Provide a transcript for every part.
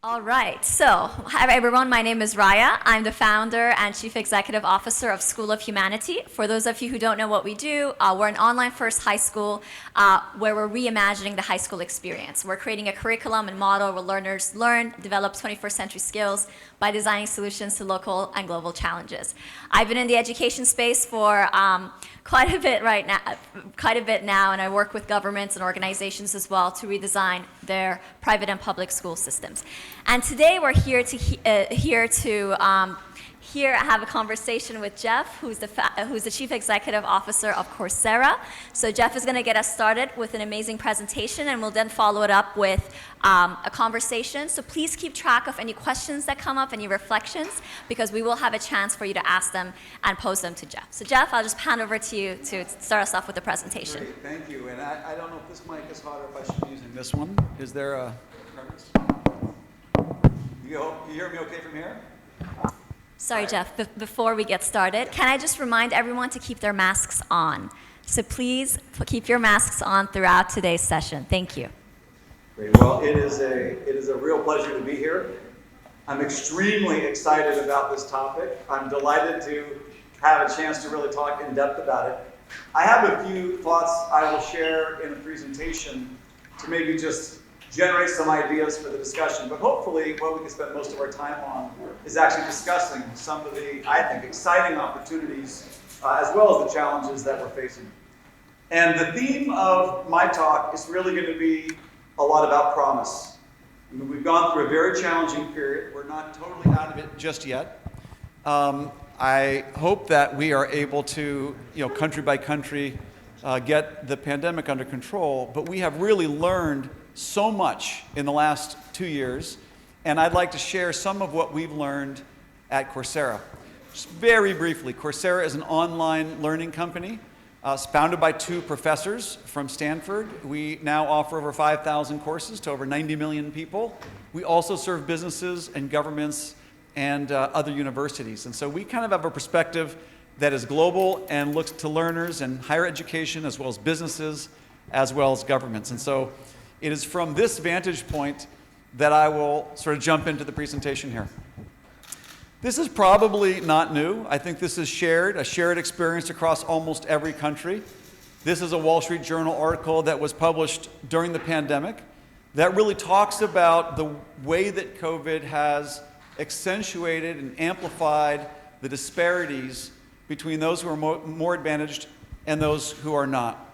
All right, so hi everyone, my name is Raya. I'm the founder and chief executive officer of School of Humanity. For those of you who don't know what we do, we're an online first high school where we're reimagining the high school experience. We're creating a curriculum and model where learners learn, develop 21st century skills by designing solutions to local and global challenges. I've been in the education space for quite a bit now, and I work with governments and organizations as well to redesign their private and public school systems. And today we're here to have a conversation with Jeff, who's the Chief Executive Officer of Coursera. So Jeff is going to get us started with an amazing presentation, and we'll then follow it up with a conversation. So please keep track of any questions that come up, any reflections, because we will have a chance for you to ask them and pose them to Jeff. So Jeff, I'll just hand over to you to start us off with the presentation. Great, thank you. And I don't know if this mic is hot or if I should be using this one. Is there a preference? You hear me okay from here? Sorry, Jeff, before we get started, can I just remind everyone to keep their masks on? So please keep your masks on throughout today's session. Thank you. Great. Well, it is a real pleasure to be here. I'm extremely excited about this topic. I'm delighted to have a chance to really talk in depth about it. I have a few thoughts I will share in the presentation to maybe just generate some ideas for the discussion, but hopefully what we can spend most of our time on is actually discussing some of the, I think, exciting opportunities as well as the challenges that we're facing. And the theme of my talk is really going to be a lot about promise. I mean, we've gone through a very challenging period. We're not totally out of it just yet. I hope that we are able to, country by country, get the pandemic under control, but we have really learned so much in the last 2 years, and I'd like to share some of what we've learned at Coursera. Just very briefly, Coursera is an online learning company. It's founded by 2 professors from Stanford. We now offer over 5,000 courses to over 90 million people. We also serve businesses and governments and other universities. And so we kind of have a perspective that is global and looks to learners in higher education as well as businesses as well as governments. And so it is from this vantage point that I will sort of jump into the presentation here. This is probably not new. I think this is a shared experience across almost every country. This is a Wall Street Journal article that was published during the pandemic that really talks about the way that COVID has accentuated and amplified the disparities between those who are more advantaged and those who are not.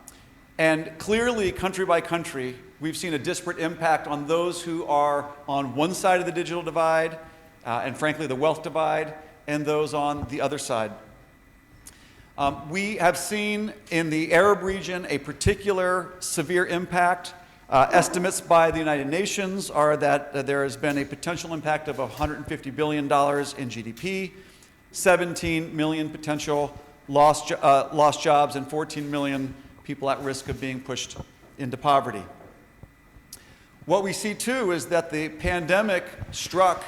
And clearly, country by country, we've seen a disparate impact on those who are on one side of the digital divide, and frankly, the wealth divide, and those on the other side. We have seen in the Arab region a particular severe impact. Estimates by the United Nations are that there has been a potential impact of $150 billion in GDP, 17 million potential lost jobs, and 14 million people at risk of being pushed into poverty. What we see too is that the pandemic struck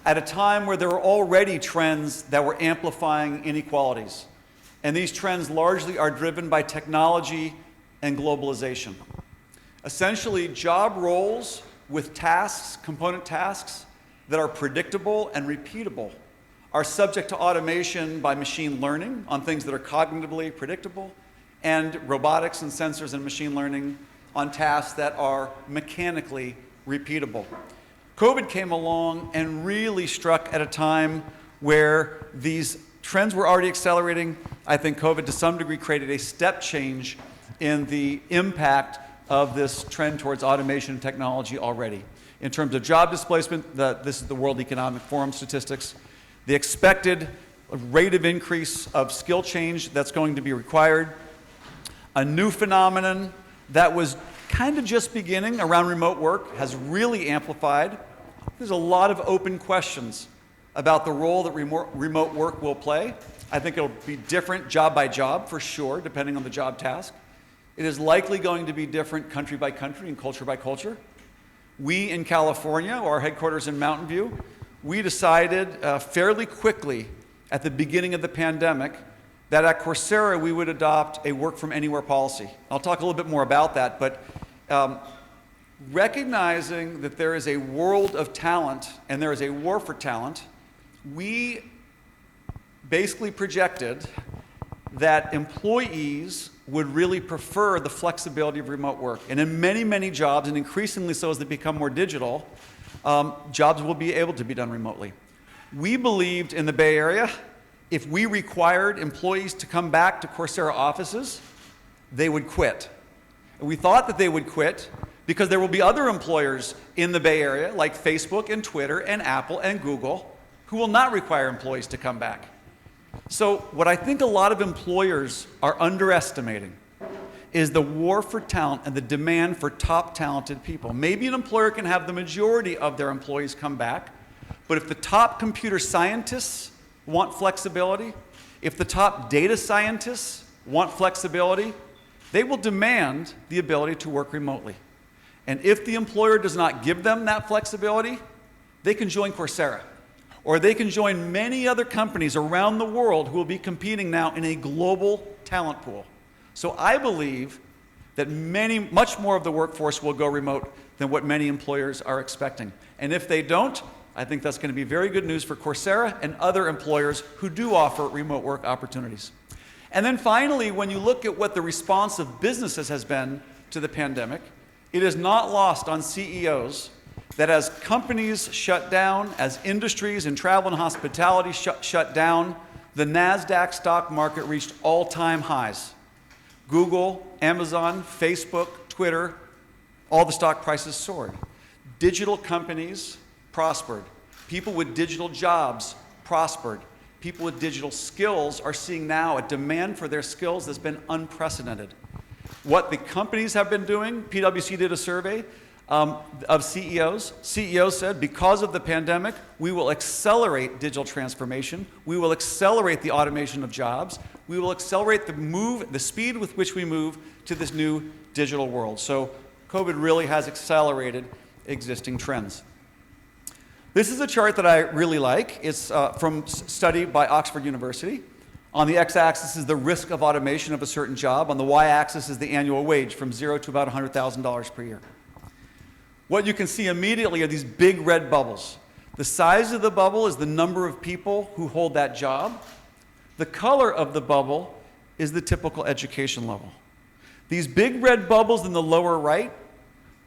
at a time where there were already trends that were amplifying inequalities. And these trends largely are driven by technology and globalization. Essentially, job roles with tasks, component tasks, that are predictable and repeatable are subject to automation by machine learning on things that are cognitively predictable, and robotics and sensors and machine learning on tasks that are mechanically repeatable. COVID came along and really struck at a time where these trends were already accelerating. I think COVID to some degree created a step change in the impact of this trend towards automation and technology already. In terms of job displacement, this is the World Economic Forum statistics, the expected rate of increase of skill change that's going to be required, a new phenomenon that was kind of just beginning around remote work has really amplified. There's a lot of open questions about the role that remote work will play. I think it'll be different job by job for sure, depending on the job task. It is likely going to be different country by country and culture by culture. We in California, our headquarters in Mountain View, we decided fairly quickly at the beginning of the pandemic that at Coursera we would adopt a work from anywhere policy. I'll talk a little bit more about that, but recognizing that there is a world of talent and there is a war for talent, we basically projected that employees would really prefer the flexibility of remote work. And in many, many jobs, and increasingly so as they become more digital, jobs will be able to be done remotely. We believed in the Bay Area, if we required employees to come back to Coursera offices, they would quit. And we thought that they would quit because there will be other employers in the Bay Area, like Facebook and Twitter and Apple and Google, who will not require employees to come back. So what I think a lot of employers are underestimating is the war for talent and the demand for top talented people. Maybe an employer can have the majority of their employees come back, but if the top computer scientists want flexibility, if the top data scientists want flexibility, they will demand the ability to work remotely. And if the employer does not give them that flexibility, they can join Coursera. Or they can join many other companies around the world who will be competing now in a global talent pool. So I believe that much more of the workforce will go remote than what many employers are expecting. And if they don't, I think that's going to be very good news for Coursera and other employers who do offer remote work opportunities. And then finally, when you look at what the response of businesses has been to the pandemic, it is not lost on CEOs that as companies shut down, as industries in travel and hospitality shut down, the NASDAQ stock market reached all-time highs. Google, Amazon, Facebook, Twitter, all the stock prices soared. Digital companies prospered. People with digital jobs prospered. People with digital skills are seeing now a demand for their skills that's been unprecedented. What the companies have been doing, PwC did a survey of CEOs. CEOs said, because of the pandemic, we will accelerate digital transformation. We will accelerate the automation of jobs. We will accelerate the speed with which we move to this new digital world. So COVID really has accelerated existing trends. This is a chart that I really like. It's from a study by Oxford University. On the x-axis is the risk of automation of a certain job. On the y-axis is the annual wage from $0 to about $100,000 per year. What you can see immediately are these big red bubbles. The size of the bubble is the number of people who hold that job. The color of the bubble is the typical education level. These big red bubbles in the lower right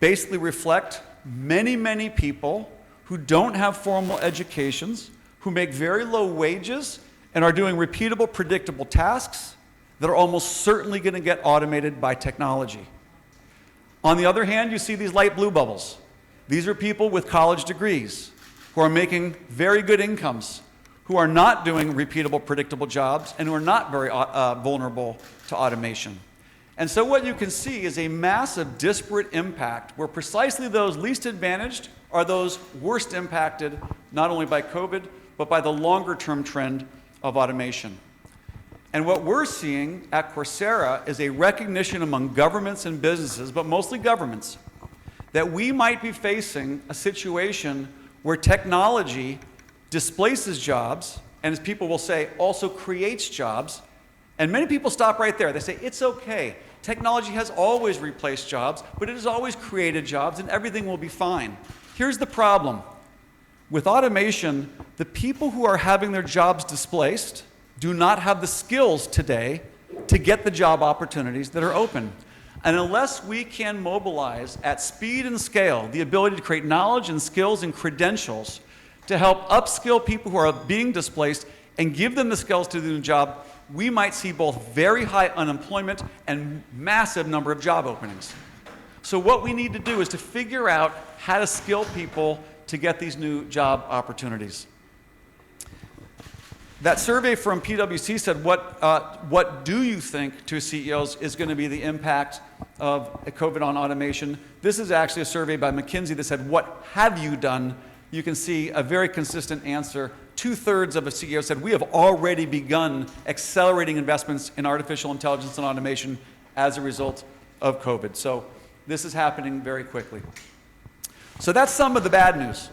basically reflect many, many people who don't have formal educations, who make very low wages, and are doing repeatable, predictable tasks that are almost certainly going to get automated by technology. On the other hand, you see these light blue bubbles. These are people with college degrees who are making very good incomes, who are not doing repeatable, predictable jobs, and who are not very vulnerable to automation. And so what you can see is a massive disparate impact where precisely those least advantaged are those worst impacted, not only by COVID, but by the longer-term trend of automation. And what we're seeing at Coursera is a recognition among governments and businesses, but mostly governments, that we might be facing a situation where technology displaces jobs, and as people will say, also creates jobs. And many people stop right there. They say, it's okay. Technology has always replaced jobs, but it has always created jobs, and everything will be fine. Here's the problem. With automation, the people who are having their jobs displaced do not have the skills today to get the job opportunities that are open. And unless we can mobilize at speed and scale the ability to create knowledge and skills and credentials to help upskill people who are being displaced and give them the skills to do the job, we might see both very high unemployment and massive number of job openings. So what we need to do is to figure out how to skill people to get these new job opportunities. That survey from PwC said, what do you think to CEOs is going to be the impact of COVID on automation? This is actually a survey by McKinsey that said, what have you done? You can see a very consistent answer. 2/3 of a CEO said, we have already begun accelerating investments in artificial intelligence and automation as a result of COVID. So this is happening very quickly. So that's some of the bad news.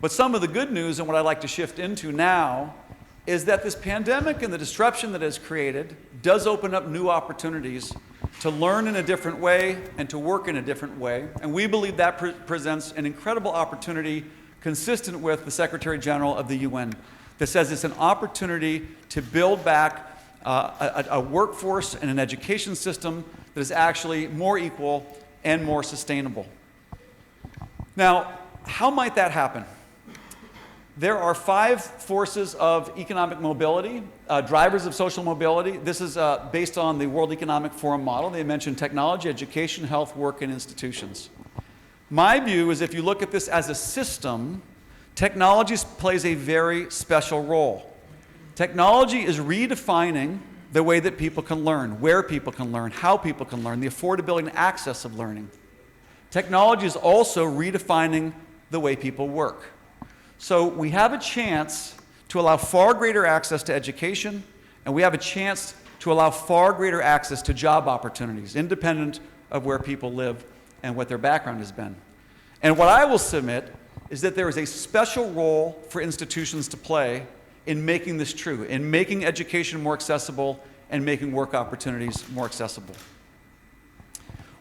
But some of the good news, and what I'd like to shift into now, is that this pandemic and the disruption that it has created does open up new opportunities to learn in a different way and to work in a different way. And we believe that presents an incredible opportunity consistent with the Secretary General of the UN that says it's an opportunity to build back a workforce and an education system that is actually more equal and more sustainable. Now, how might that happen? There are 5 forces of economic mobility, drivers of social mobility. This is based on the World Economic Forum model. They mention technology, education, health, work, and institutions. My view is if you look at this as a system, technology plays a very special role. Technology is redefining the way that people can learn, where people can learn, how people can learn, the affordability and access of learning. Technology is also redefining the way people work. So we have a chance to allow far greater access to education, and we have a chance to allow far greater access to job opportunities, independent of where people live and what their background has been. And what I will submit is that there is a special role for institutions to play in making this true, in making education more accessible and making work opportunities more accessible.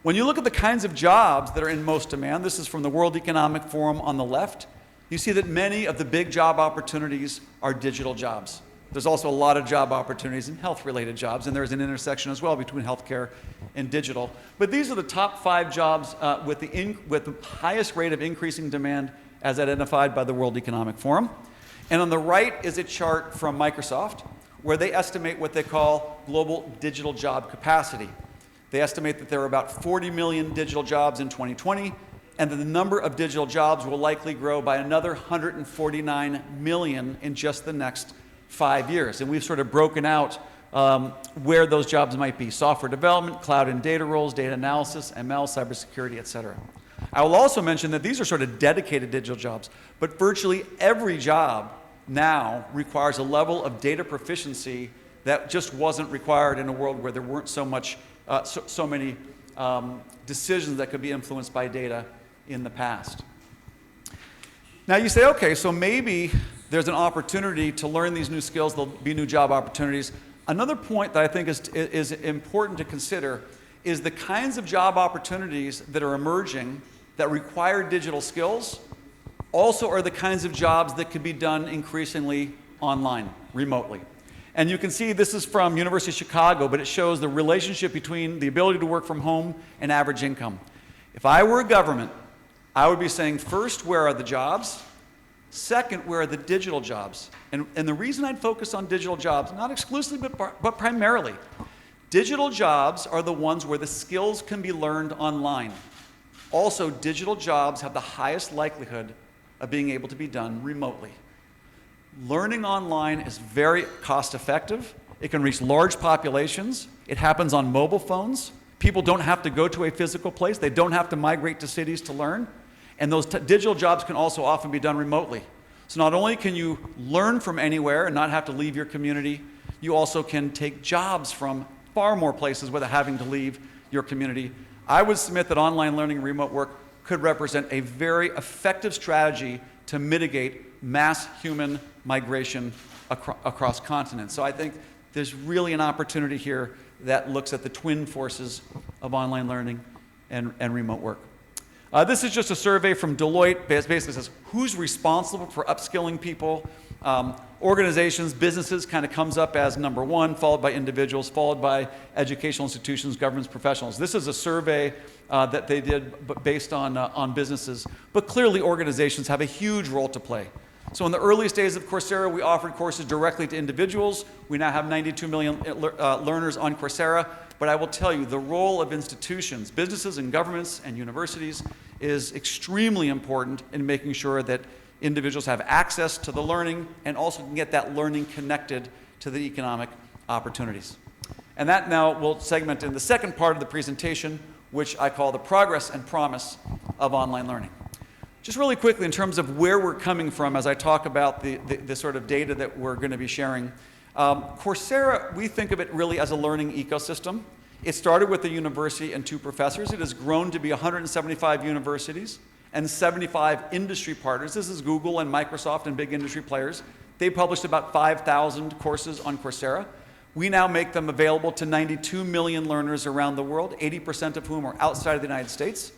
When you look at the kinds of jobs that are in most demand, this is from the World Economic Forum on the left, you see that many of the big job opportunities are digital jobs. There's also a lot of job opportunities in health-related jobs, and there's an intersection as well between healthcare and digital. But these are the top 5 jobs with the highest rate of increasing demand as identified by the World Economic Forum. And on the right is a chart from Microsoft where they estimate what they call global digital job capacity. They estimate that there are about 40 million digital jobs in 2020, and that the number of digital jobs will likely grow by another 149 million in just the next 5 years. And we've sort of broken out where those jobs might be: software development, cloud and data roles, data analysis, ML, cybersecurity, et cetera. I will also mention that these are sort of dedicated digital jobs, but virtually every job now requires a level of data proficiency that just wasn't required in a world where there weren't so many decisions that could be influenced by data in the past. Now you say, okay, so maybe there's an opportunity to learn these new skills, there'll be new job opportunities. Another point that I think is important to consider is the kinds of job opportunities that are emerging that require digital skills also are the kinds of jobs that can be done increasingly online, remotely. And you can see this is from University of Chicago, but it shows the relationship between the ability to work from home and average income. If I were a government, I would be saying, first, where are the jobs? Second, where are the digital jobs? And the reason I'd focus on digital jobs, not exclusively, but primarily, digital jobs are the ones where the skills can be learned online. Also, digital jobs have the highest likelihood of being able to be done remotely. Learning online is very cost effective. It can reach large populations. It happens on mobile phones. People don't have to go to a physical place. They don't have to migrate to cities to learn. And those digital jobs can also often be done remotely. So not only can you learn from anywhere and not have to leave your community, you also can take jobs from far more places without having to leave your community. I would submit that online learning and remote work could represent a very effective strategy to mitigate mass human migration across continents. So I think there's really an opportunity here that looks at the twin forces of online learning and remote work. This is just a survey from Deloitte. Basically says who's responsible for upskilling people. Organizations, businesses kind of comes up as number 1, followed by individuals, followed by educational institutions, governments, professionals. This is a survey that they did based on businesses. But clearly organizations have a huge role to play. So in the earliest days of Coursera, we offered courses directly to individuals. We now have 92 million learners on Coursera. But I will tell you, the role of institutions, businesses and governments and universities is extremely important in making sure that individuals have access to the learning and also can get that learning connected to the economic opportunities. And that now will segment in the second part of the presentation, which I call the progress and promise of online learning. Just really quickly in terms of where we're coming from as I talk about the sort of data that we're going to be sharing. Coursera, we think of it really as a learning ecosystem. It started with a university and 2 professors. It has grown to be 175 universities and 75 industry partners. This is Google and Microsoft and big industry players. They published about 5,000 courses on Coursera. We now make them available to 92 million learners around the world, 80% of whom are outside of the United States.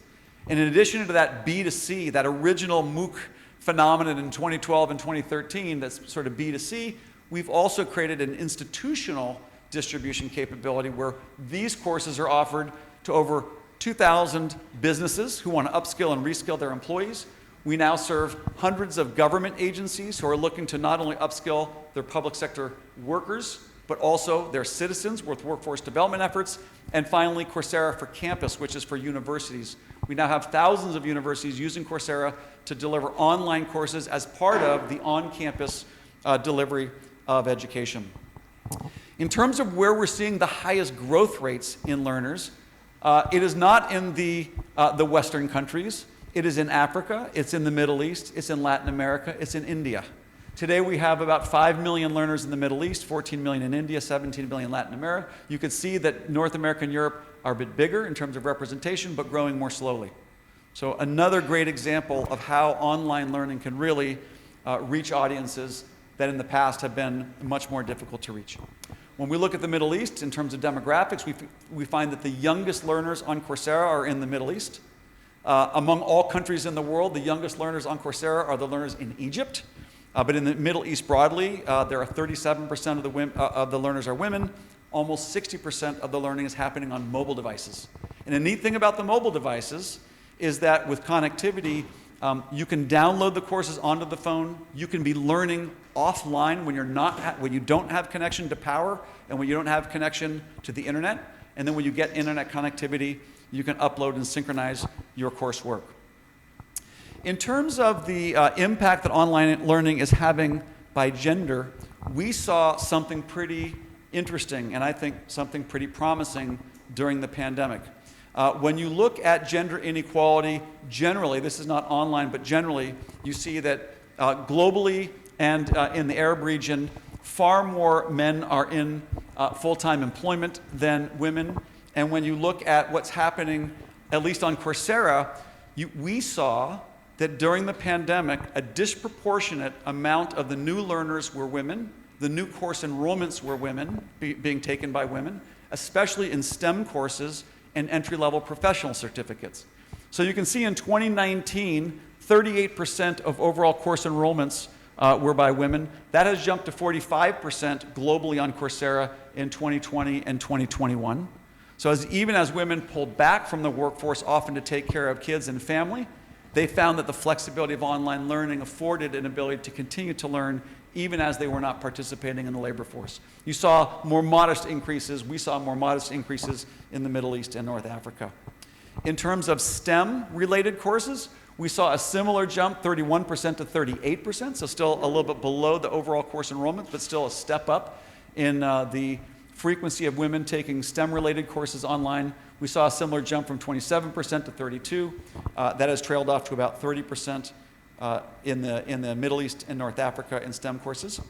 And in addition to that B2C, that original MOOC phenomenon in 2012 and 2013, that's sort of B2C, we've also created an institutional distribution capability where these courses are offered to over 2,000 businesses who want to upskill and reskill their employees. We now serve hundreds of government agencies who are looking to not only upskill their public sector workers, but also their citizens with workforce development efforts. And finally, Coursera for Campus, which is for universities. We now have thousands of universities using Coursera to deliver online courses as part of the on-campus delivery of education. In terms of where we're seeing the highest growth rates in learners, it is not in the Western countries. It is in Africa, it's in the Middle East, it's in Latin America, it's in India. Today we have about 5 million learners in the Middle East, 14 million in India, 17 million in Latin America. You can see that North America and Europe are a bit bigger in terms of representation, but growing more slowly. So another great example of how online learning can really reach audiences that in the past have been much more difficult to reach. When we look at the Middle East in terms of demographics, we find that the youngest learners on Coursera are in the Middle East. Among all countries in the world, the youngest learners on Coursera are the learners in Egypt. But in the Middle East broadly, there are 37% of the learners are women. Almost 60% of the learning is happening on mobile devices. And a neat thing about the mobile devices is that with connectivity, you can download the courses onto the phone. You can be learning offline when you don't have connection to power and when you don't have connection to the internet. And then when you get internet connectivity, you can upload and synchronize your coursework. In terms of the impact that online learning is having by gender, we saw something pretty interesting and I think something pretty promising during the pandemic. When you look at gender inequality generally, this is not online, but generally, you see that globally and in the Arab region, far more men are in full-time employment than women. And when you look at what's happening, at least on Coursera, we saw that during the pandemic, a disproportionate amount of the new learners were women. The new course enrollments were women, being taken by women, especially in STEM courses and entry-level professional certificates. So you can see in 2019, 38% of overall course enrollments were by women. That has jumped to 45% globally on Coursera in 2020 and 2021. So even as women pulled back from the workforce, often to take care of kids and family, they found that the flexibility of online learning afforded an ability to continue to learn even as they were not participating in the labor force. You saw more modest increases. We saw more modest increases in the Middle East and North Africa. In terms of STEM-related courses, we saw a similar jump, 31% to 38%, so still a little bit below the overall course enrollment, but still a step up in the frequency of women taking STEM-related courses online. We saw a similar jump from 27% to 32%. That has trailed off to about 30% in the Middle East and North Africa in STEM courses.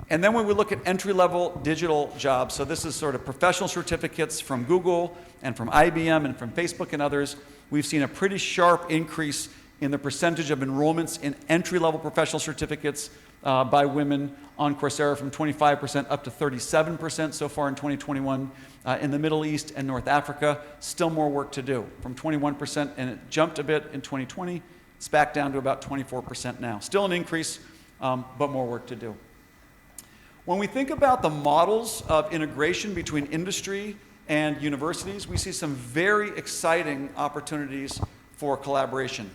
And then when we look at entry-level digital jobs, so this is sort of professional certificates from Google and from IBM and from Facebook and others, we've seen a pretty sharp increase in the percentage of enrollments in entry-level professional certificates by women on Coursera from 25% up to 37% so far in 2021. In the Middle East and North Africa, still more work to do. From 21%, and it jumped a bit in 2020, it's back down to about 24% now. Still an increase, but more work to do. When we think about the models of integration between industry and universities, we see some very exciting opportunities for collaboration.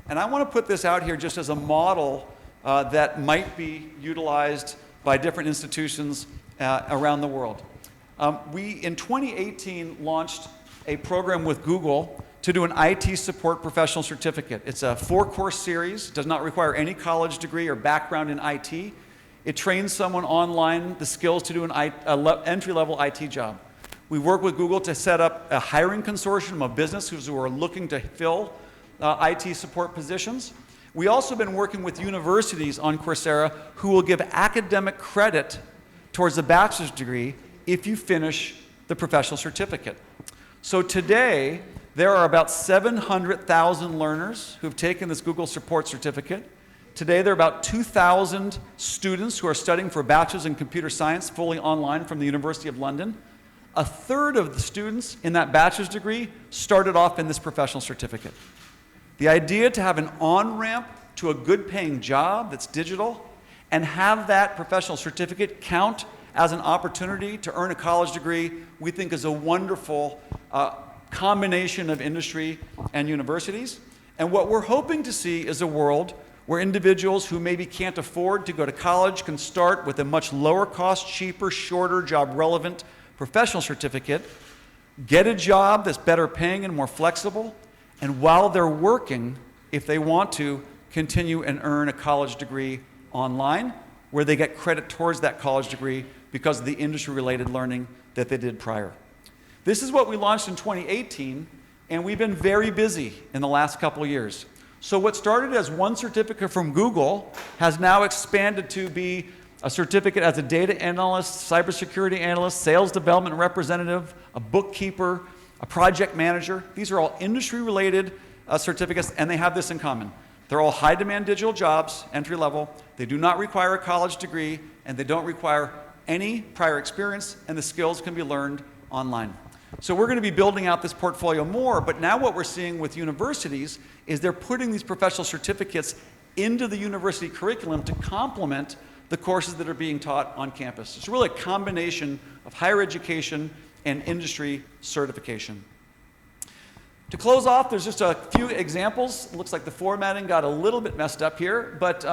And I want to put this out here just as a model that might be utilized by different institutions around the world. We, in 2018, launched a program with Google to do an IT support professional certificate. It's a 4-course series, does not require any college degree or background in IT. It trains someone online the skills to do an entry-level IT job. We work with Google to set up a hiring consortium of businesses who are looking to fill IT support positions. We also have been working with universities on Coursera who will give academic credit towards a bachelor's degree if you finish the professional certificate. So today, there are about 700,000 learners who've taken this Google support certificate. Today, there are about 2,000 students who are studying for a bachelor's in computer science fully online from the University of London. A third of the students in that bachelor's degree started off in this professional certificate. The idea to have an on-ramp to a good-paying job that's digital and have that professional certificate count as an opportunity to earn a college degree, we think is a wonderful combination of industry and universities. And what we're hoping to see is a world where individuals who maybe can't afford to go to college can start with a much lower cost, cheaper, shorter, job-relevant professional certificate, get a job that's better paying and more flexible, and while they're working, if they want to, continue and earn a college degree online, where they get credit towards that college degree because of the industry-related learning that they did prior. This is what we launched in 2018, and we've been very busy in the last couple of years. So what started as one certificate from Google has now expanded to be a certificate as a data analyst, cybersecurity analyst, sales development representative, a bookkeeper, a project manager. These are all industry-related certificates, and they have this in common. They're all high-demand digital jobs, entry-level. They do not require a college degree, and they don't require any prior experience, and the skills can be learned online. So we're going to be building out this portfolio more, but now what we're seeing with universities is they're putting these professional certificates into the university curriculum to complement the courses that are being taught on campus. It's really a combination of higher education and industry certification. To close off, there's just a few examples. It looks like the formatting got a little bit messed up here, but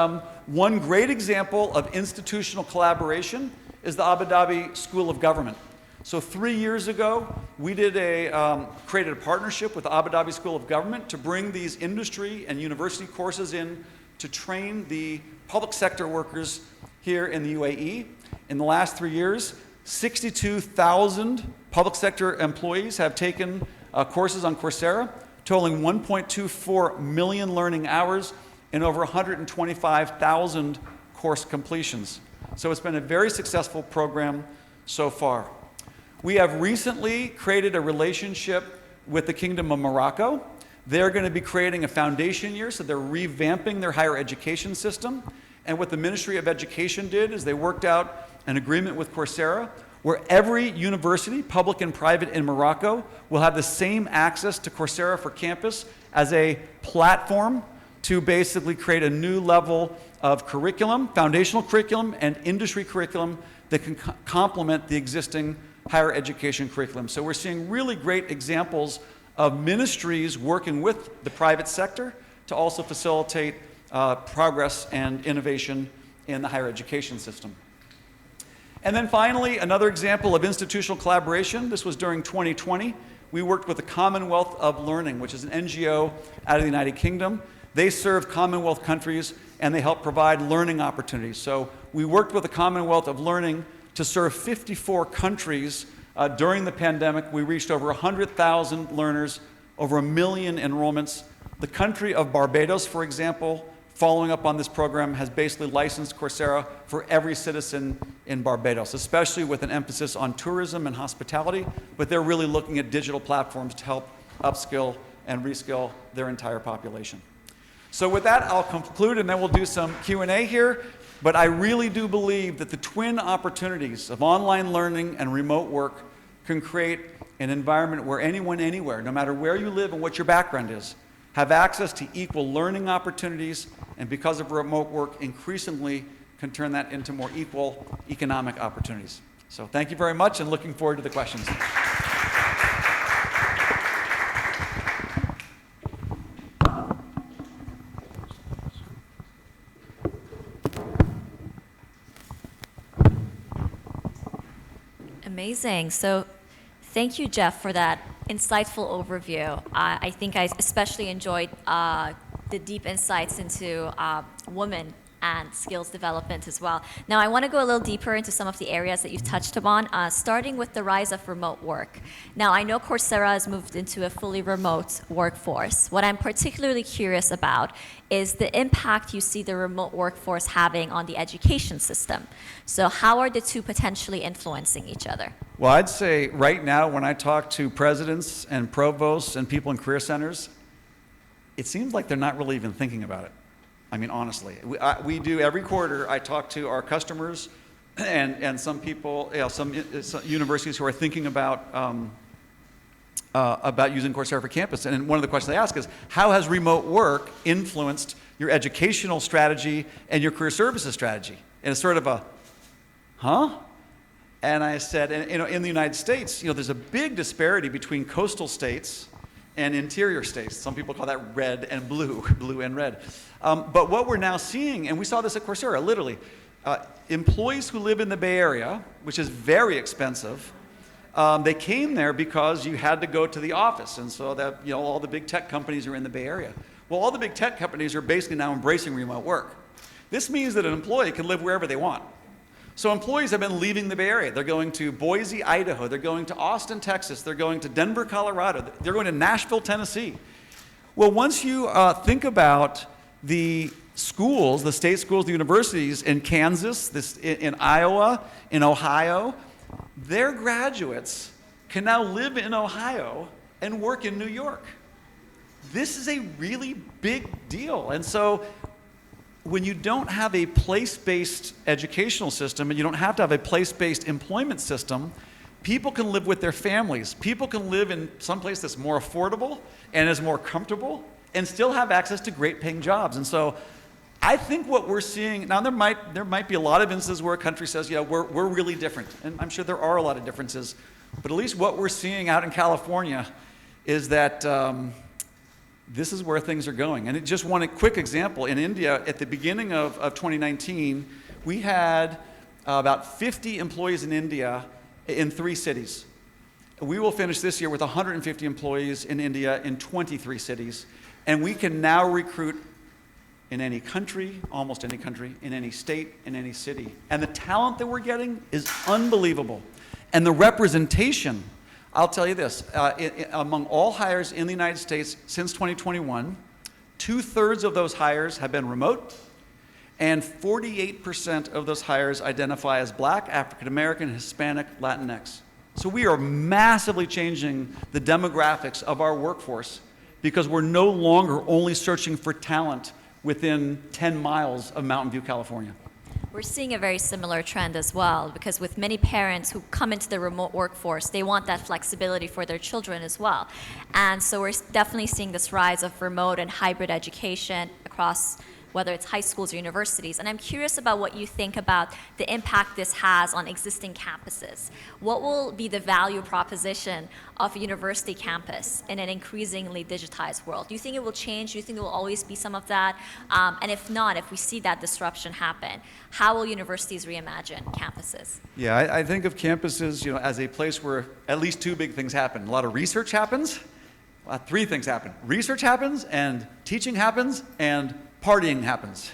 one great example of institutional collaboration is the Abu Dhabi School of Government. So 3 years ago, we created a partnership with the Abu Dhabi School of Government to bring these industry and university courses in to train the public sector workers here in the UAE. In the last 3 years, 62,000 public sector employees have taken courses on Coursera, totaling 1.24 million learning hours and over 125,000 course completions. So it's been a very successful program so far. We have recently created a relationship with the Kingdom of Morocco. They're going to be creating a foundation year, so they're revamping their higher education system. And what the Ministry of Education did is they worked out an agreement with Coursera where every university, public and private in Morocco, will have the same access to Coursera for Campus as a platform to basically create a new level of curriculum, foundational curriculum, and industry curriculum that can complement the existing higher education curriculum. So we're seeing really great examples of ministries working with the private sector to also facilitate progress and innovation in the higher education system. And then finally, another example of institutional collaboration. This was during 2020. We worked with the Commonwealth of Learning, which is an NGO out of the United Kingdom. They serve Commonwealth countries and they help provide learning opportunities. So we worked with the Commonwealth of Learning to serve 54 countries. During the pandemic, we reached over 100,000 learners, over 1 million enrollments. The country of Barbados, for example, following up on this program, has basically licensed Coursera for every citizen in Barbados, especially with an emphasis on tourism and hospitality, but they're really looking at digital platforms to help upskill and reskill their entire population. So with that, I'll conclude and then we'll do some Q&A here, but I really do believe that the twin opportunities of online learning and remote work can create an environment where anyone, anywhere, no matter where you live and what your background is, have access to equal learning opportunities, and because of remote work, increasingly can turn that into more equal economic opportunities. So thank you very much, and looking forward to the questions. Amazing. So thank you, Jeff, for that insightful overview. I think I especially enjoyed the deep insights into women and skills development as well. Now, I want to go a little deeper into some of the areas that you've touched upon, starting with the rise of remote work. Now, I know Coursera has moved into a fully remote workforce. What I'm particularly curious about is the impact you see the remote workforce having on the education system. So how are the two potentially influencing each other? Well, I'd say right now when I talk to presidents and provosts and people in career centers, it seems like they're not really even thinking about it. I mean, honestly. We do every quarter, I talk to our customers and some people, some universities who are thinking about using Coursera for campus. And one of the questions they ask is, how has remote work influenced your educational strategy and your career services strategy? And it's sort of a, huh? And I said, in the United States, there's a big disparity between coastal states and interior states. Some people call that red and blue, blue and red. But what we're now seeing, and we saw this at Coursera, literally, employees who live in the Bay Area, which is very expensive, they came there because you had to go to the office, and so that all the big tech companies are in the Bay Area. Well, all the big tech companies are basically now embracing remote work. This means that an employee can live wherever they want. So employees have been leaving the Bay Area. They're going to Boise, Idaho. They're going to Austin, Texas. They're going to Denver, Colorado. They're going to Nashville, Tennessee. Well, once you think about the schools, the state schools, the universities in Kansas, in Iowa, in Ohio, their graduates can now live in Ohio and work in New York. This is a really big deal. And so when you don't have a place-based educational system and you don't have to have a place-based employment system, people can live with their families. People can live in some place that's more affordable and is more comfortable and still have access to great paying jobs. And so I think what we're seeing, now there might be a lot of instances where a country says, we're really different. And I'm sure there are a lot of differences. But at least what we're seeing out in California is that this is where things are going. And just one quick example, in India, at the beginning of 2019, we had about 50 employees in India in 3 cities. We will finish this year with 150 employees in India in 23 cities. And we can now recruit in any country, almost any country, in any state, in any city. And the talent that we're getting is unbelievable. And the representation, I'll tell you this, among all hires in the United States since 2021, 2/3 of those hires have been remote, and 48% of those hires identify as Black, African American, Hispanic, Latinx. So we are massively changing the demographics of our workforce because we're no longer only searching for talent within 10 miles of Mountain View, California. We're seeing a very similar trend as well, because with many parents who come into the remote workforce, they want that flexibility for their children as well. And so we're definitely seeing this rise of remote and hybrid education across whether it's high schools or universities. And I'm curious about what you think about the impact this has on existing campuses. What will be the value proposition of a university campus in an increasingly digitized world? Do you think it will change? Do you think there will always be some of that? And if not, if we see that disruption happen, how will universities reimagine campuses? Yeah, I think of campuses, as a place where at least 2 big things happen. A lot of research happens. 3 things happen. Research happens, and teaching happens, and partying happens.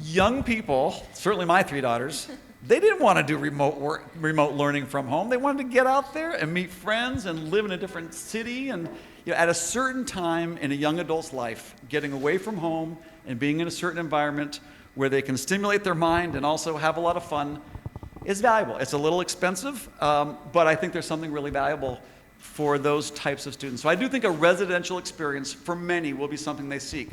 Young people, certainly my 3 daughters, they didn't want to do remote learning from home. They wanted to get out there and meet friends and live in a different city. And at a certain time in a young adult's life, getting away from home and being in a certain environment where they can stimulate their mind and also have a lot of fun is valuable. It's a little expensive, but I think there's something really valuable for those types of students. So I do think a residential experience for many will be something they seek.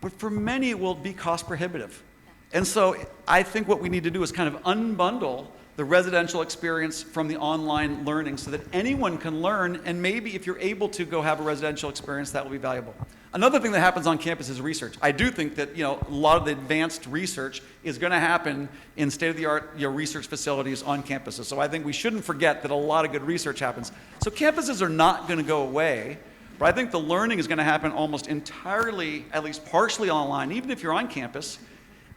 But for many, it will be cost prohibitive. And so I think what we need to do is kind of unbundle the residential experience from the online learning so that anyone can learn, and maybe if you're able to go have a residential experience, that will be valuable. Another thing that happens on campus is research. I do think that a lot of the advanced research is going to happen in state-of-the-art research facilities on campuses. So I think we shouldn't forget that a lot of good research happens. So campuses are not going to go away. But I think the learning is going to happen almost entirely, at least partially online, even if you're on campus.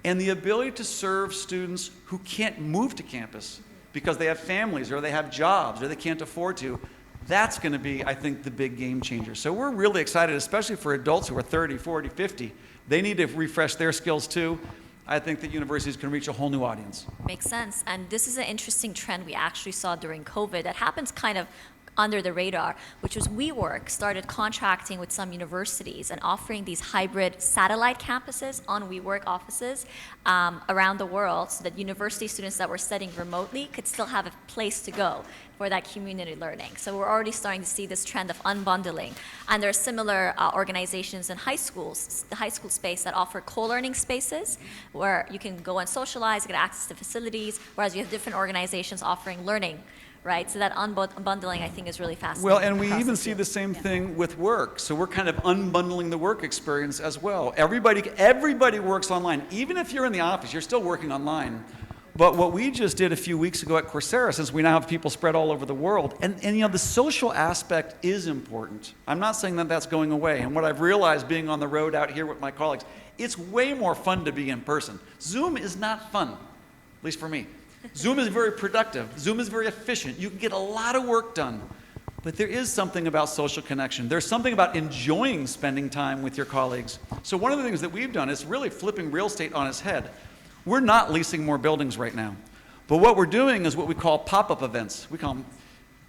And the ability to serve students who can't move to campus because they have families or they have jobs or they can't afford to, that's going to be, I think, the big game changer. So we're really excited, especially for adults who are 30, 40, 50. They need to refresh their skills too. I think that universities can reach a whole new audience. Makes sense. And this is an interesting trend we actually saw during COVID that happens kind of under the radar, which was WeWork started contracting with some universities and offering these hybrid satellite campuses on WeWork offices around the world so that university students that were studying remotely could still have a place to go for that community learning. So we're already starting to see this trend of unbundling. And there are similar organizations in high schools, the high school space, that offer co-learning spaces where you can go and socialize, get access to facilities, whereas you have different organizations offering learning, right? So that unbundling, I think, is really fascinating. Well, and we even see the same thing with work. So we're kind of unbundling the work experience as well. Everybody works online. Even if you're in the office, you're still working online. But what we just did a few weeks ago at Coursera, since we now have people spread all over the world, and you know, the social aspect is important. I'm not saying that that's going away. And what I've realized being on the road out here with my colleagues, it's way more fun to be in person. Zoom is not fun, at least for me. Zoom is very productive. Zoom is very efficient. You can get a lot of work done. But there is something about social connection. There's something about enjoying spending time with your colleagues. So one of the things that we've done is really flipping real estate on its head. We're not leasing more buildings right now. But what we're doing is what we call pop-up events. We call them,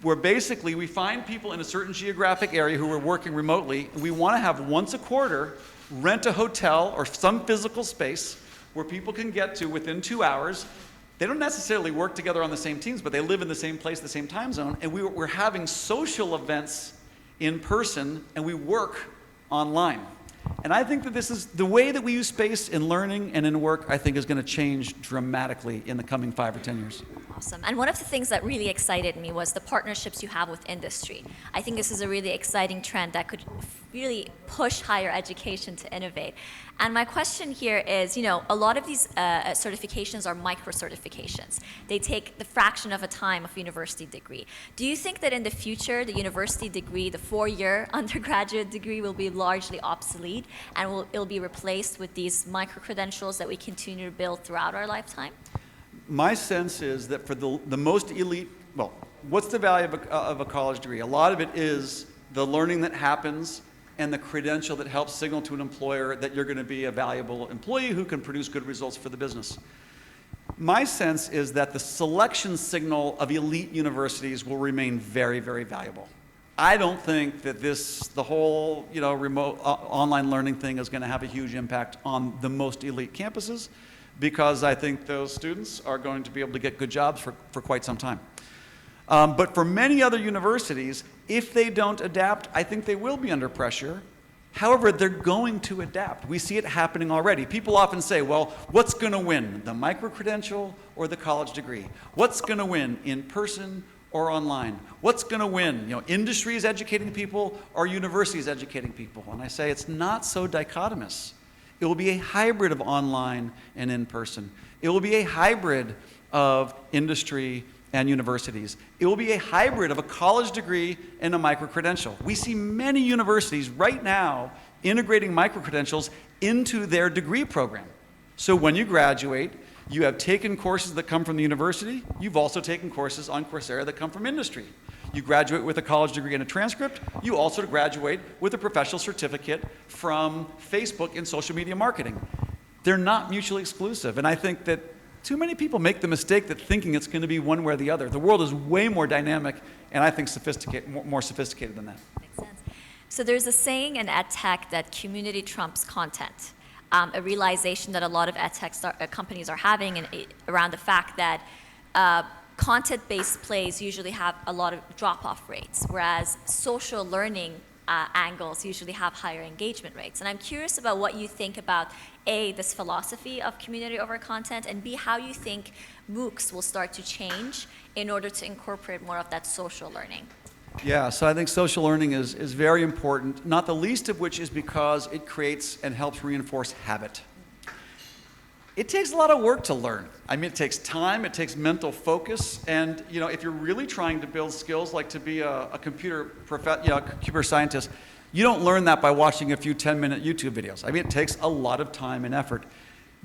where basically we find people in a certain geographic area who are working remotely. We want to have once a quarter rent a hotel or some physical space where people can get to within 2 hours. They don't necessarily work together on the same teams, but they live in the same place, the same time zone. And we're having social events in person, and we work online. And I think that this is the way that we use space in learning and in work, I think, is going to change dramatically in the coming 5 or 10 years. Awesome. And one of the things that really excited me was the partnerships you have with industry. I think this is a really exciting trend that could really push higher education to innovate. And my question here is, you know, a lot of these certifications are micro-certifications. They take the fraction of a time of a university degree. Do you think that in the future, the university degree, the 4-year undergraduate degree, will be largely obsolete and it'll be replaced with these micro-credentials that we continue to build throughout our lifetime? My sense is that for the most elite, well, what's the value of a college degree? A lot of it is the learning that happens and the credential that helps signal to an employer that you're going to be a valuable employee who can produce good results for the business. My sense is that the selection signal of elite universities will remain very, very valuable. I don't think that the whole, you know, remote online learning thing is going to have a huge impact on the most elite campuses, because I think those students are going to be able to get good jobs for quite some time. But for many other universities, if they don't adapt, I think they will be under pressure. However, they're going to adapt. We see it happening already. People often say, well, what's going to win, the micro-credential or the college degree? What's going to win, in person or online? What's going to win? You know, industry is educating people or universities educating people? And I say it's not so dichotomous. It will be a hybrid of online and in person. It will be a hybrid of industry and universities. It will be a hybrid of a college degree and a micro-credential. We see many universities right now integrating micro-credentials into their degree program. So when you graduate, you have taken courses that come from the university. You've also taken courses on Coursera that come from industry. You graduate with a college degree and a transcript. You also graduate with a professional certificate from Facebook in social media marketing. They're not mutually exclusive. And I think that too many people make the mistake that thinking it's going to be one way or the other. The world is way more dynamic, and I think more sophisticated than that. Makes sense. So there's a saying in ed tech that community trumps content. A realization that a lot of ed tech companies are having around the fact that content-based plays usually have a lot of drop-off rates, whereas social learning angles usually have higher engagement rates. And I'm curious about what you think about A, this philosophy of community over content, and B, how you think MOOCs will start to change in order to incorporate more of that social learning. Yeah, so I think social learning is very important, not the least of which is because it creates and helps reinforce habit. It takes a lot of work to learn. I mean, it takes time, it takes mental focus, and you know, if you're really trying to build skills like to be a computer scientist, you don't learn that by watching a few 10-minute YouTube videos. I mean, it takes a lot of time and effort.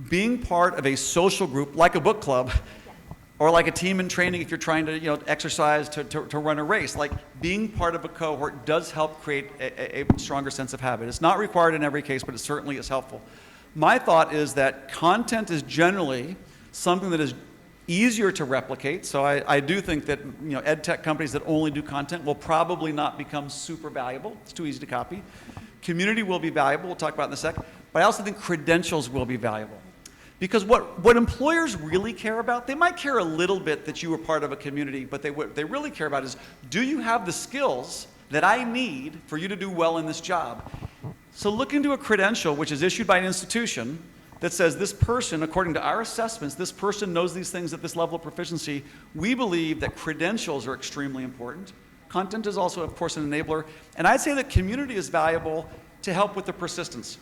Being part of a social group, like a book club, or like a team in training if you're trying to exercise to run a race, like being part of a cohort does help create a stronger sense of habit. It's not required in every case, but it certainly is helpful. My thought is that content is generally something that is easier to replicate. So I do think that ed tech companies that only do content will probably not become super valuable. It's too easy to copy. Community will be valuable. We'll talk about it in a sec. But I also think credentials will be valuable. Because what employers really care about, they might care a little bit that you were part of a community, but what they really care about is, do you have the skills that I need for you to do well in this job? So look into a credential which is issued by an institution that says this person, according to our assessments, this person knows these things at this level of proficiency. We believe that credentials are extremely important. Content is also, of course, an enabler. And I'd say that community is valuable to help with the persistence.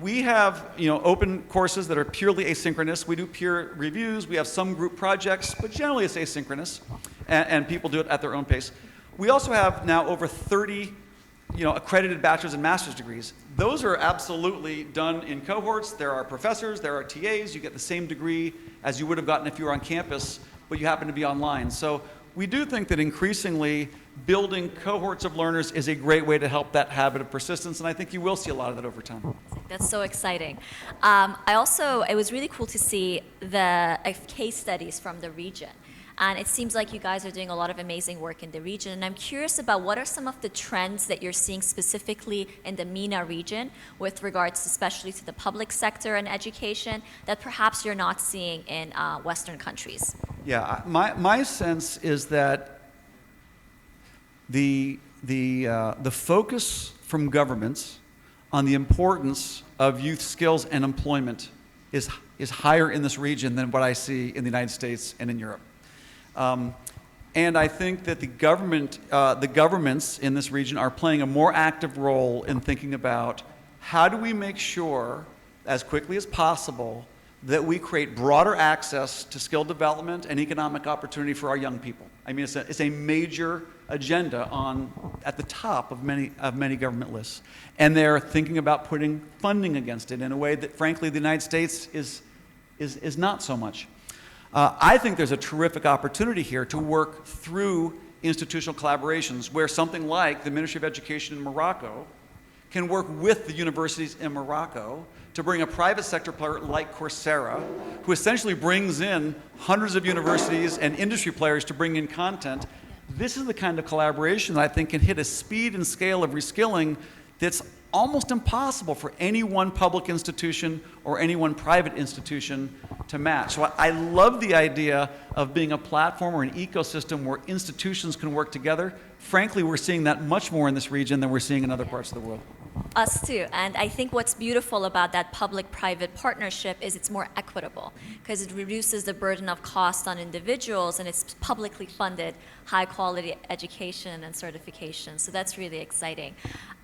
We have open courses that are purely asynchronous. We do peer reviews. We have some group projects, but generally it's asynchronous, and people do it at their own pace. We also have now over 30 accredited bachelor's and master's degrees. Those are absolutely done in cohorts. There are professors, there are TAs. You get the same degree as you would have gotten if you were on campus, but you happen to be online. So we do think that increasingly building cohorts of learners is a great way to help that habit of persistence, and I think you will see a lot of that over time. That's so exciting. It was really cool to see the case studies from the region. And it seems like you guys are doing a lot of amazing work in the region. And I'm curious about what are some of the trends that you're seeing specifically in the MENA region with regards especially to the public sector and education that perhaps you're not seeing in Western countries. Yeah, my sense is that the focus from governments on the importance of youth skills and employment is higher in this region than what I see in the United States and in Europe. And I think that the governments in this region are playing a more active role in thinking about how do we make sure, as quickly as possible, that we create broader access to skill development and economic opportunity for our young people. I mean, it's a major agenda at the top of many government lists. And they're thinking about putting funding against it in a way that, frankly, the United States is not so much. I think there's a terrific opportunity here to work through institutional collaborations where something like the Ministry of Education in Morocco can work with the universities in Morocco to bring a private sector player like Coursera, who essentially brings in hundreds of universities and industry players to bring in content. This is the kind of collaboration that I think can hit a speed and scale of reskilling that's almost impossible for any one public institution or any one private institution to match. So I love the idea of being a platform or an ecosystem where institutions can work together. Frankly, we're seeing that much more in this region than we're seeing in other parts of the world. Us too. And I think what's beautiful about that public-private partnership is it's more equitable because it reduces the burden of cost on individuals and it's publicly funded high-quality education and certification. So that's really exciting.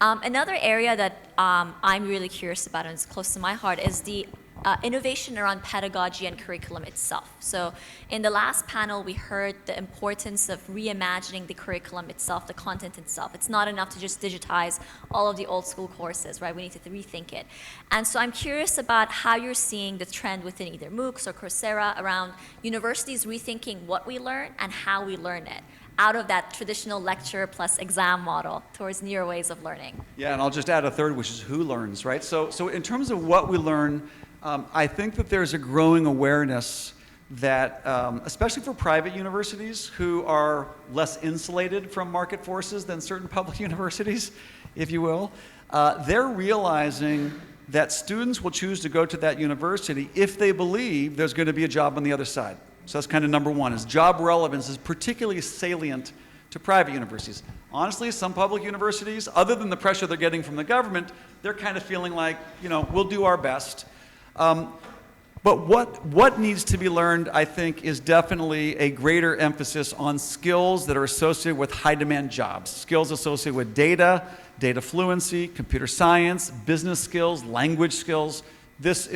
Another area that I'm really curious about and is close to my heart is the innovation around pedagogy and curriculum itself. So in the last panel, we heard the importance of reimagining the curriculum itself, the content itself. It's not enough to just digitize all of the old school courses, right? We need to rethink it. And so I'm curious about how you're seeing the trend within either MOOCs or Coursera around universities rethinking what we learn and how we learn it out of that traditional lecture plus exam model towards newer ways of learning. Yeah, and I'll just add a third, which is who learns, right? So in terms of what we learn, I think that there's a growing awareness that, especially for private universities who are less insulated from market forces than certain public universities, if you will, they're realizing that students will choose to go to that university if they believe there's going to be a job on the other side. So that's kind of number one, is job relevance is particularly salient to private universities. Honestly, some public universities, other than the pressure they're getting from the government, they're kind of feeling like, we'll do our best. But what needs to be learned, I think, is definitely a greater emphasis on skills that are associated with high-demand jobs. Skills associated with data fluency, computer science, business skills, language skills. This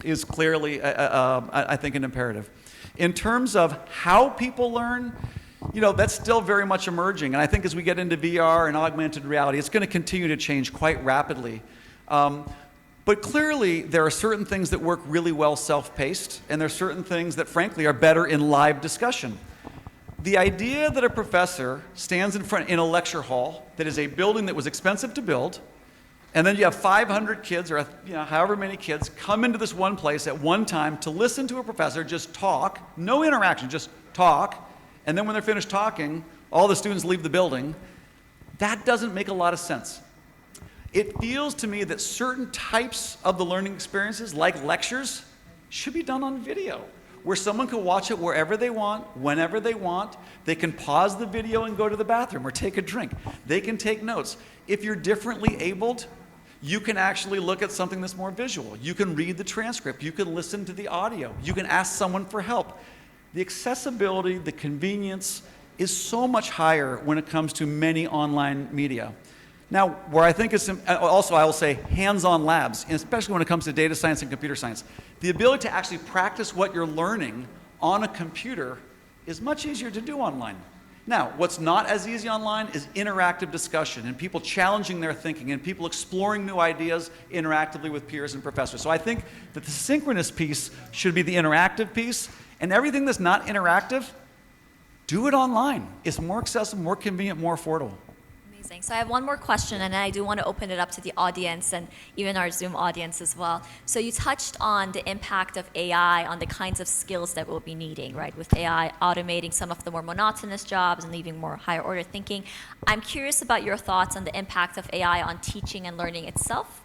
is clearly, I think, an imperative. In terms of how people learn, that's still very much emerging. And I think as we get into VR and augmented reality, it's going to continue to change quite rapidly. But clearly, there are certain things that work really well self-paced, and there are certain things that, frankly, are better in live discussion. The idea that a professor stands in a lecture hall that is a building that was expensive to build, And then you have 500 kids, or however many kids, come into this one place at one time to listen to a professor just talk, no interaction, just talk. And then when they're finished talking, all the students leave the building. That doesn't make a lot of sense. It feels to me that certain types of the learning experiences, like lectures, should be done on video, where someone can watch it wherever they want, whenever they want. They can pause the video and go to the bathroom or take a drink. They can take notes. If you're differently abled, you can actually look at something that's more visual. You can read the transcript. You can listen to the audio. You can ask someone for help. The accessibility, the convenience is so much higher when it comes to many online media. Now, where I think it's also, I will say, hands-on labs, and especially when it comes to data science and computer science. The ability to actually practice what you're learning on a computer is much easier to do online. Now, what's not as easy online is interactive discussion and people challenging their thinking and people exploring new ideas interactively with peers and professors. So I think that the synchronous piece should be the interactive piece, and everything that's not interactive, do it online. It's more accessible, more convenient, more affordable. Amazing. So I have one more question, and I do want to open it up to the audience and even our Zoom audience as well. So you touched on the impact of AI on the kinds of skills that we'll be needing, right? With AI automating some of the more monotonous jobs and leaving more higher order thinking. I'm curious about your thoughts on the impact of AI on teaching and learning itself.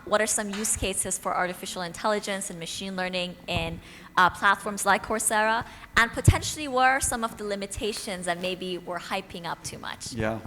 What are some use cases for artificial intelligence and machine learning in platforms like Coursera? And potentially, what are some of the limitations that maybe we're hyping up too much? Yeah.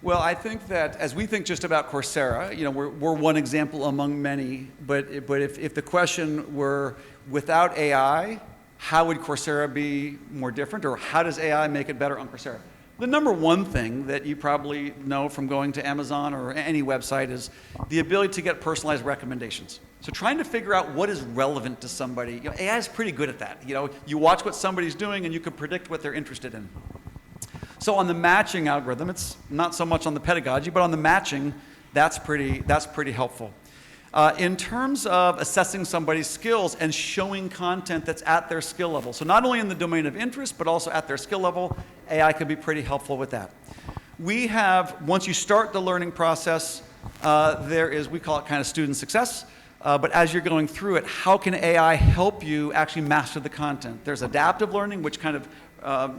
Well, I think that as we think just about Coursera, we're one example among many, but if the question were, without AI, how would Coursera be more different, or how does AI make it better on Coursera? The number one thing that you probably know from going to Amazon or any website is the ability to get personalized recommendations. So trying to figure out what is relevant to somebody, AI is pretty good at that. You watch what somebody's doing and you can predict what they're interested in. So on the matching algorithm, it's not so much on the pedagogy, but on the matching, that's pretty helpful. In terms of assessing somebody's skills and showing content that's at their skill level, so not only in the domain of interest, but also at their skill level, AI could be pretty helpful with that. We have, once you start the learning process, there is, we call it kind of student success, but as you're going through it, how can AI help you actually master the content? There's adaptive learning, which kind of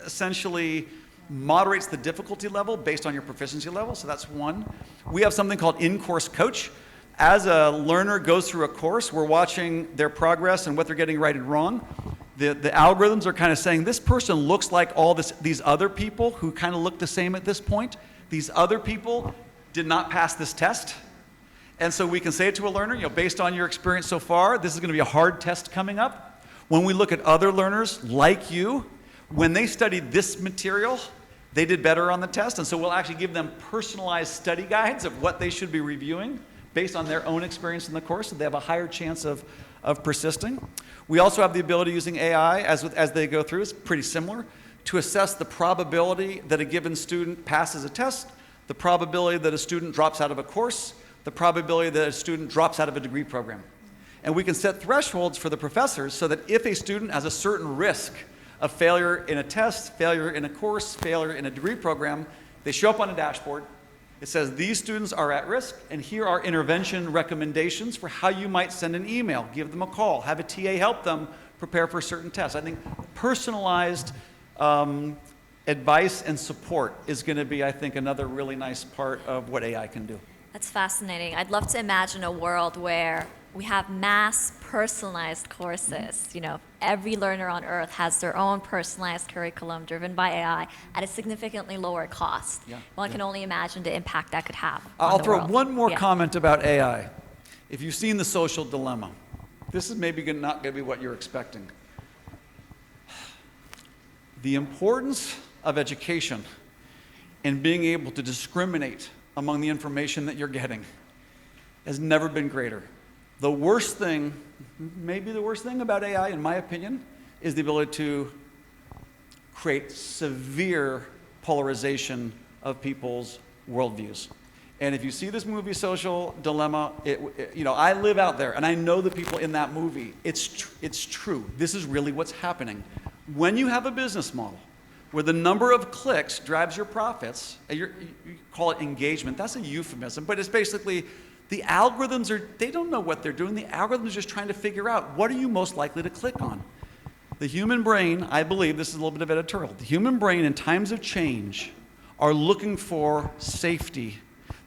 essentially moderates the difficulty level based on your proficiency level, so that's one. We have something called in-course coach. As a learner goes through a course, we're watching their progress and what they're getting right and wrong. The algorithms are kind of saying, this person looks like these other people who kind of look the same at this point. These other people did not pass this test. And so we can say to a learner, based on your experience so far, this is going to be a hard test coming up. When we look at other learners like you, when they studied this material, they did better on the test. And so we'll actually give them personalized study guides of what they should be reviewing based on their own experience in the course, so they have a higher chance of persisting. We also have the ability using AI as they go through, it's pretty similar, to assess the probability that a given student passes a test, the probability that a student drops out of a course, the probability that a student drops out of a degree program. And we can set thresholds for the professors so that if a student has a certain risk of failure in a test, failure in a course, failure in a degree program, they show up on a dashboard. It says these students are at risk, and here are intervention recommendations for how you might send an email, give them a call, have a TA help them prepare for certain tests. I think personalized advice and support is going to be, I think, another really nice part of what AI can do. That's fascinating. I'd love to imagine a world where we have mass personalized courses. Every learner on earth has their own personalized curriculum driven by AI at a significantly lower cost. One can only imagine the impact that could have on I'll the throw world. one more comment about AI. If you've seen The Social Dilemma, this is maybe not going to be what you're expecting. The importance of education and being able to discriminate among the information that you're getting has never been greater. The worst thing, maybe the worst thing about AI, in my opinion, is the ability to create severe polarization of people's worldviews. And if you see this movie, Social Dilemma, I live out there, and I know the people in that movie. It's true. This is really what's happening. When you have a business model where the number of clicks drives your profits. You call it engagement. That's a euphemism, but it's basically the algorithms they don't know what they're doing. The algorithm is just trying to figure out what are you most likely to click on. The human brain, I believe, this is a little bit of editorial, the human brain in times of change are looking for safety.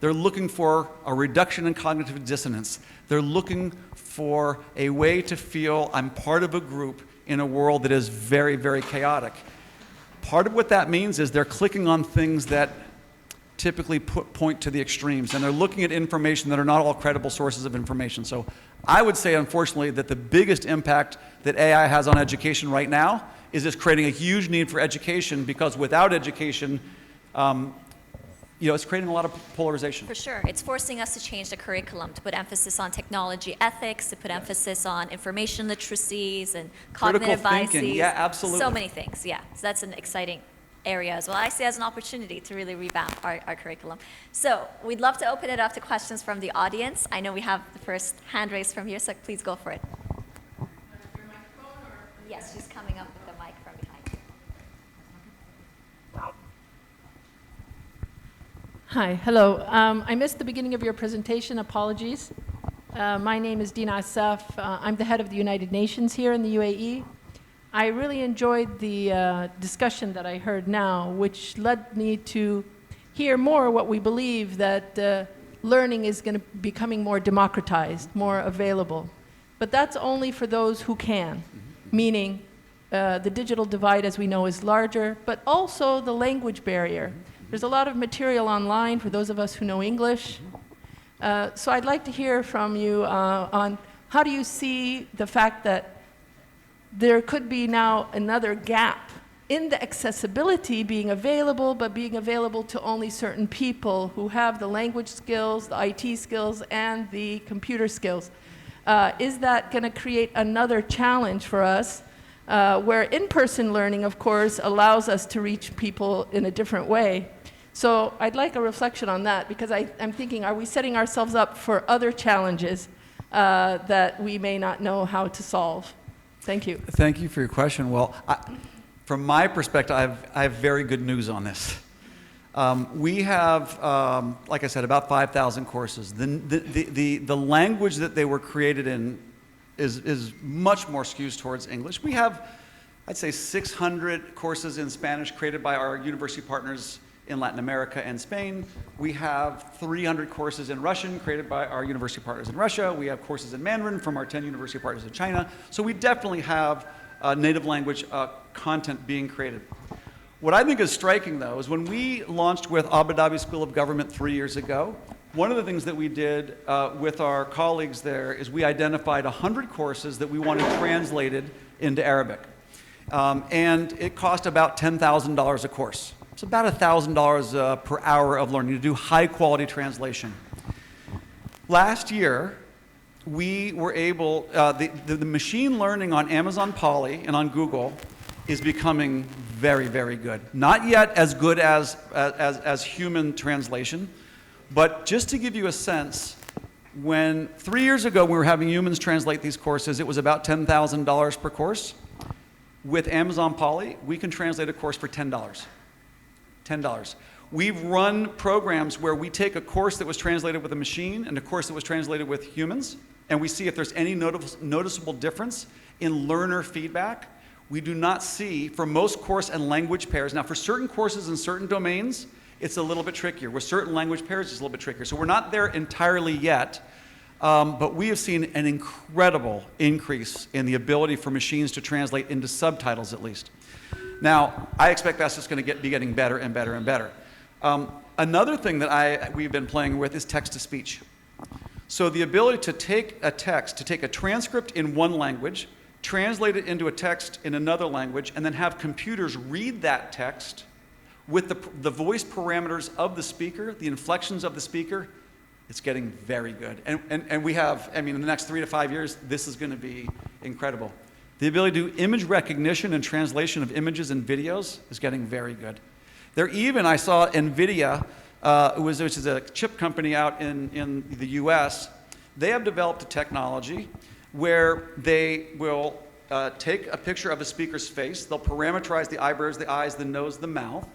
They're looking for a reduction in cognitive dissonance. They're looking for a way to feel I'm part of a group in a world that is very, very chaotic. Part of what that means is they're clicking on things that typically point to the extremes, and they're looking at information that are not all credible sources of information. So I would say, unfortunately, that the biggest impact that AI has on education right now is it's creating a huge need for education, because without education, it's creating a lot of polarization. For sure. It's forcing us to change the curriculum, to put emphasis on technology ethics, to put emphasis on information literacies and cognitive thinking. biases. Yeah, absolutely. So many things, yeah. So that's an exciting area as well. I see it as an opportunity to really revamp our curriculum. So we'd love to open it up to questions from the audience. I know we have the first hand raised from here, so please go for it. Your microphone or? Yes, she's coming up with the mic from behind you. Hi, hello. I missed the beginning of your presentation. Apologies. My name is Dina Asaf. I'm the head of the United Nations here in the UAE. I really enjoyed the discussion that I heard now, which led me to hear more what we believe, that learning is going to be becoming more democratized, more available. But that's only for those who can, meaning the digital divide, as we know, is larger, but also the language barrier. There's a lot of material online for those of us who know English. So I'd like to hear from you on how do you see the fact that there could be now another gap in the accessibility being available, but being available to only certain people who have the language skills, the IT skills, and the computer skills. Is that going to create another challenge for us, where in-person learning, of course, allows us to reach people in a different way? So I'd like a reflection on that, because I'm thinking, are we setting ourselves up for other challenges that we may not know how to solve? Thank you. Thank you for your question. Well, from my perspective, I have very good news on this. We have, like I said, about 5,000 courses. The language that they were created in is much more skewed towards English. We have, I'd say, 600 courses in Spanish created by our university partners in Latin America and Spain. We have 300 courses in Russian created by our university partners in Russia. We have courses in Mandarin from our 10 university partners in China. So we definitely have native language content being created. What I think is striking, though, is when we launched with Abu Dhabi School of Government 3 years ago, one of the things that we did with our colleagues there is we identified 100 courses that we wanted translated into Arabic. And it cost about $10,000 a course. It's about $1,000 per hour of learning to do high-quality translation. Last year, we were able, the machine learning on Amazon Poly and on Google is becoming very, very good. Not yet as good as human translation, but just to give you a sense, when 3 years ago we were having humans translate these courses, it was about $10,000 per course. With Amazon Poly, we can translate a course for $10. $10. We've run programs where we take a course that was translated with a machine and a course that was translated with humans, and we see if there's any noticeable difference in learner feedback. We do not see, for most course and language pairs, now for certain courses in certain domains, it's a little bit trickier. With certain language pairs, it's a little bit trickier. So we're not there entirely yet, but we have seen an incredible increase in the ability for machines to translate into subtitles, at least. Now, I expect that's just going to be getting better and better and better. Another thing that we've been playing with is text-to-speech. So the ability to take a text, to take a transcript in one language, translate it into a text in another language, and then have computers read that text with the voice parameters of the speaker, the inflections of the speaker, it's getting very good. And we have, in the next 3 to 5 years, this is going to be incredible. The ability to do image recognition and translation of images and videos is getting very good. I saw NVIDIA, which is a chip company out in the US, they have developed a technology where they will take a picture of a speaker's face, they'll parameterize the eyebrows, the eyes, the nose, the mouth,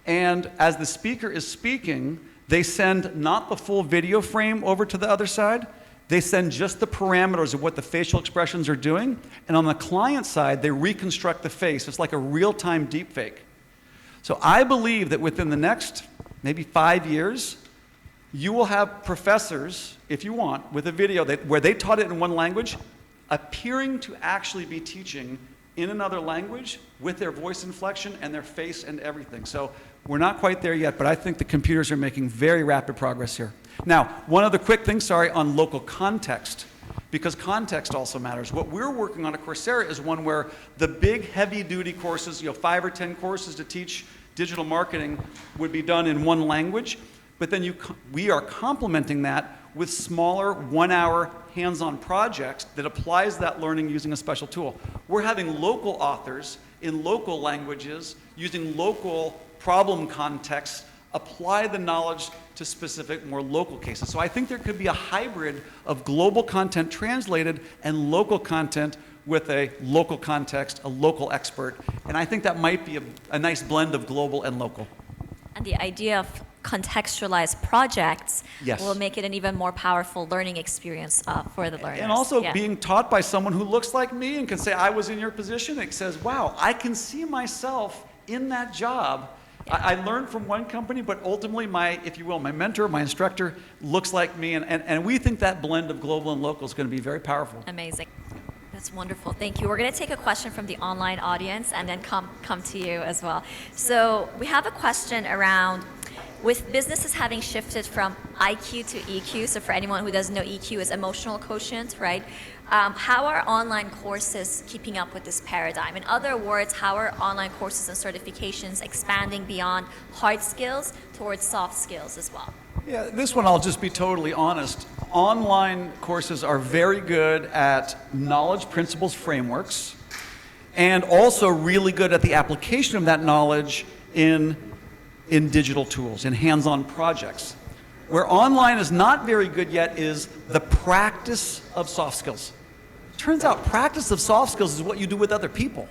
and as the speaker is speaking, they send not the full video frame over to the other side, they send just the parameters of what the facial expressions are doing, and on the client side, they reconstruct the face. It's like a real-time deepfake. So I believe that within the next maybe 5 years, you will have professors, if you want, with a video where they taught it in one language, appearing to actually be teaching in another language with their voice inflection and their face and everything. So we're not quite there yet, but I think the computers are making very rapid progress here. Now, one other quick thing, on local context, because context also matters. What we're working on at Coursera is one where the big heavy-duty courses, 5 or 10 courses to teach digital marketing would be done in one language, but then we are complementing that with smaller 1-hour hands-on projects that applies that learning using a special tool. We're having local authors in local languages using local problem contexts apply the knowledge to specific, more local cases. So I think there could be a hybrid of global content translated and local content with a local context, a local expert, and I think that might be a nice blend of global and local. And the idea of contextualized projects Yes. will make it an even more powerful learning experience for the learners. And also Yeah. being taught by someone who looks like me and can say, I was in your position. It says, wow, I can see myself in that job. Yeah. I learned from one company, but ultimately my, if you will, my mentor, my instructor looks like me. And we think that blend of global and local is going to be very powerful. Amazing. That's wonderful. Thank you. We're going to take a question from the online audience and then come to you as well. So we have a question around, with businesses having shifted from IQ to EQ, so for anyone who doesn't know, EQ is emotional quotient, right? How are online courses keeping up with this paradigm? In other words, how are online courses and certifications expanding beyond hard skills towards soft skills as well? Yeah, this one I'll just be totally honest. Online courses are very good at knowledge, principles, frameworks, and also really good at the application of that knowledge in digital tools, in hands-on projects. Where online is not very good yet is the practice of soft skills. Turns out practice of soft skills is what you do with other people.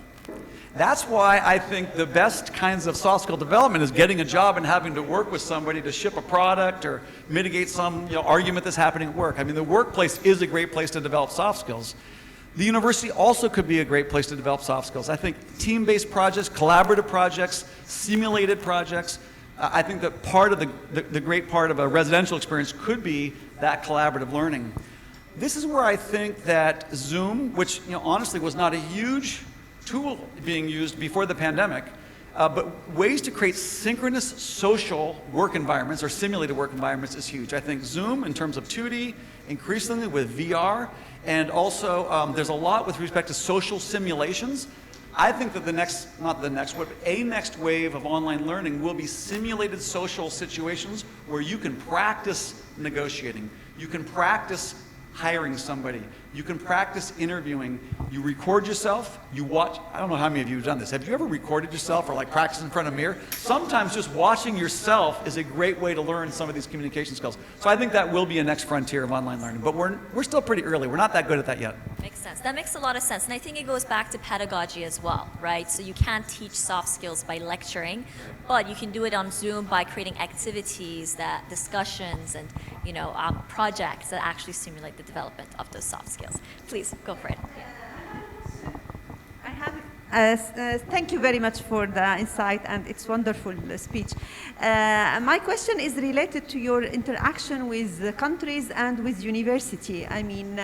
That's why I think the best kinds of soft skill development is getting a job and having to work with somebody to ship a product or mitigate some argument that's happening at work. I mean, the workplace is a great place to develop soft skills. The university also could be a great place to develop soft skills. I think team-based projects, collaborative projects, simulated projects, I think that part of the great part of a residential experience could be that collaborative learning. This is where I think that Zoom, which honestly was not a huge tool being used before the pandemic, but ways to create synchronous social work environments or simulated work environments is huge. I think Zoom in terms of 2D, increasingly with VR, and also there's a lot with respect to social simulations. I think that a next wave of online learning will be simulated social situations where you can practice negotiating, you can practice hiring somebody, you can practice interviewing, you record yourself, you watch. I don't know how many of you have done this. Have you ever recorded yourself or practiced in front of a mirror? Sometimes just watching yourself is a great way to learn some of these communication skills. So I think that will be a next frontier of online learning, but we're still pretty early. We're not that good at that yet. Makes sense. That makes a lot of sense. And I think it goes back to pedagogy as well, right? So you can't teach soft skills by lecturing, but you can do it on Zoom by creating activities, discussions, and projects that actually simulate the development of those soft skills. Please, go for it. Thank you very much for the insight, and it's wonderful speech. My question is related to your interaction with countries and with university. I mean,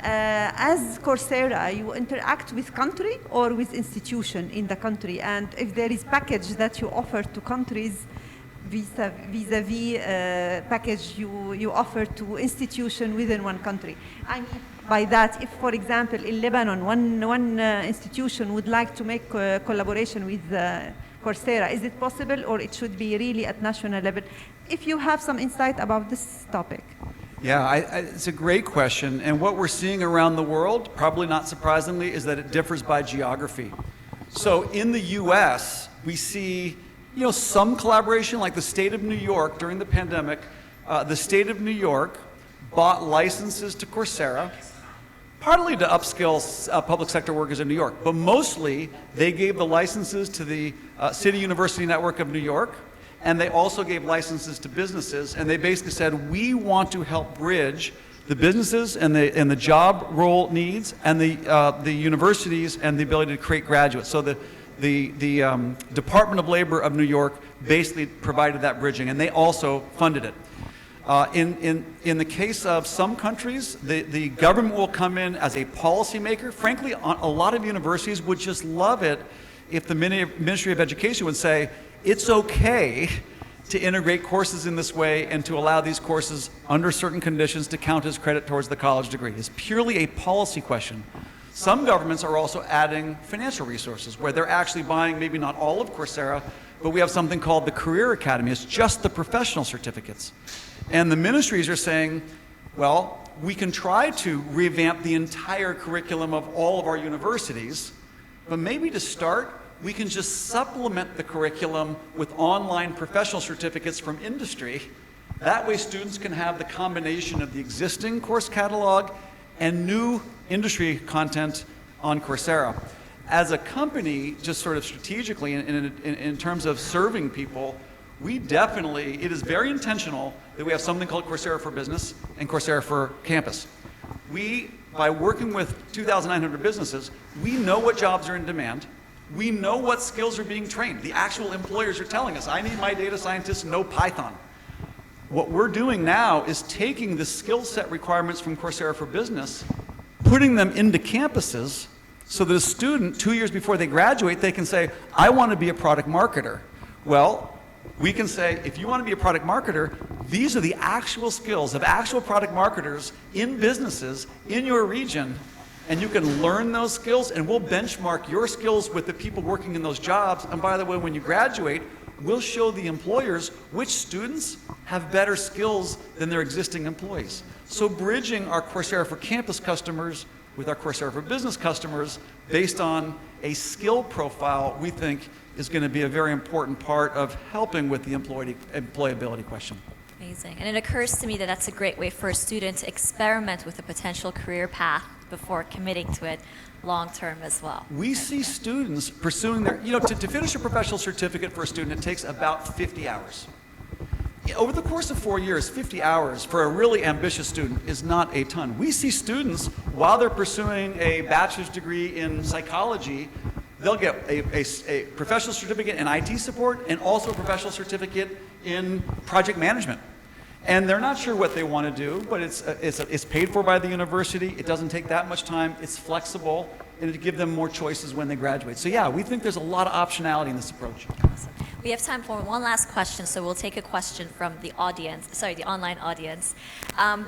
as Coursera, you interact with country or with institution in the country, and if there is package that you offer to countries vis-a-vis package you offer to institution within one country. I mean, by that, if, for example, in Lebanon, one institution would like to make collaboration with Coursera, is it possible, or it should be really at national level? If you have some insight about this topic. Yeah, it's a great question. And what we're seeing around the world, probably not surprisingly, is that it differs by geography. So in the US, we see some collaboration, like the state of New York during the pandemic. The state of New York bought licenses to Coursera partly to upskill public sector workers in New York, but mostly they gave the licenses to the City University Network of New York, and they also gave licenses to businesses, and they basically said, we want to help bridge the businesses and the job role needs and the universities and the ability to create graduates. So the Department of Labor of New York basically provided that bridging, and they also funded it. In the case of some countries, the government will come in as a policymaker. Frankly, a lot of universities would just love it if the Ministry of Education would say, it's okay to integrate courses in this way and to allow these courses under certain conditions to count as credit towards the college degree. It's purely a policy question. Some governments are also adding financial resources where they're actually buying maybe not all of Coursera, but we have something called the Career Academy. It's just the professional certificates. And the ministries are saying, well, we can try to revamp the entire curriculum of all of our universities, but maybe to start, we can just supplement the curriculum with online professional certificates from industry. That way students can have the combination of the existing course catalog and new industry content on Coursera. As a company, just sort of strategically, in terms of serving people, we definitely, it is very intentional that we have something called Coursera for Business and Coursera for Campus. We, by working with 2,900 businesses, we know what jobs are in demand. We know what skills are being trained. The actual employers are telling us, I need my data scientists to know Python. What we're doing now is taking the skill set requirements from Coursera for Business, putting them into campuses so that a student, 2 years before they graduate, they can say, I want to be a product marketer. Well, we can say, if you want to be a product marketer, these are the actual skills of actual product marketers in businesses in your region, and you can learn those skills, and we'll benchmark your skills with the people working in those jobs. And by the way, when you graduate, we'll show the employers which students have better skills than their existing employees. So bridging our Coursera for Campus customers with our Coursera for Business customers based on a skill profile, we think is going to be a very important part of helping with the employability question. Amazing. And it occurs to me that that's a great way for a student to experiment with a potential career path before committing to it long term as well. We see students pursuing their, to finish a professional certificate for a student, it takes about 50 hours. Over the course of 4 years, 50 hours for a really ambitious student is not a ton. We see students, while they're pursuing a bachelor's degree in psychology, they'll get a professional certificate in IT support and also a professional certificate in project management. And they're not sure what they want to do, but it's paid for by the university. It doesn't take that much time. It's flexible, and it gives them more choices when they graduate. So yeah, we think there's a lot of optionality in this approach. Awesome. We have time for one last question, so we'll take a question from the audience, the online audience.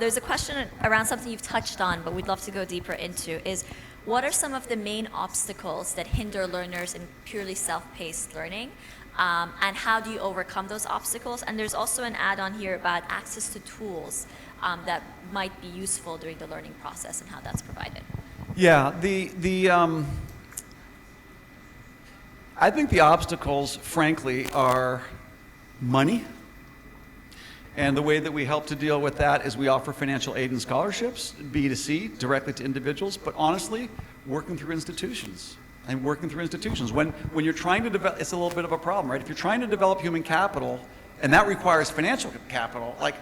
There's a question around something you've touched on, but we'd love to go deeper into, is what are some of the main obstacles that hinder learners in purely self-paced learning? And how do you overcome those obstacles? And there's also an add-on here about access to tools that might be useful during the learning process and how that's provided. Yeah, I think the obstacles, frankly, are money. And the way that we help to deal with that is we offer financial aid and scholarships, B2C, directly to individuals, but honestly, working through institutions. And working through institutions. When you're trying to develop, it's a little bit of a problem, right? If you're trying to develop human capital, and that requires financial capital, like,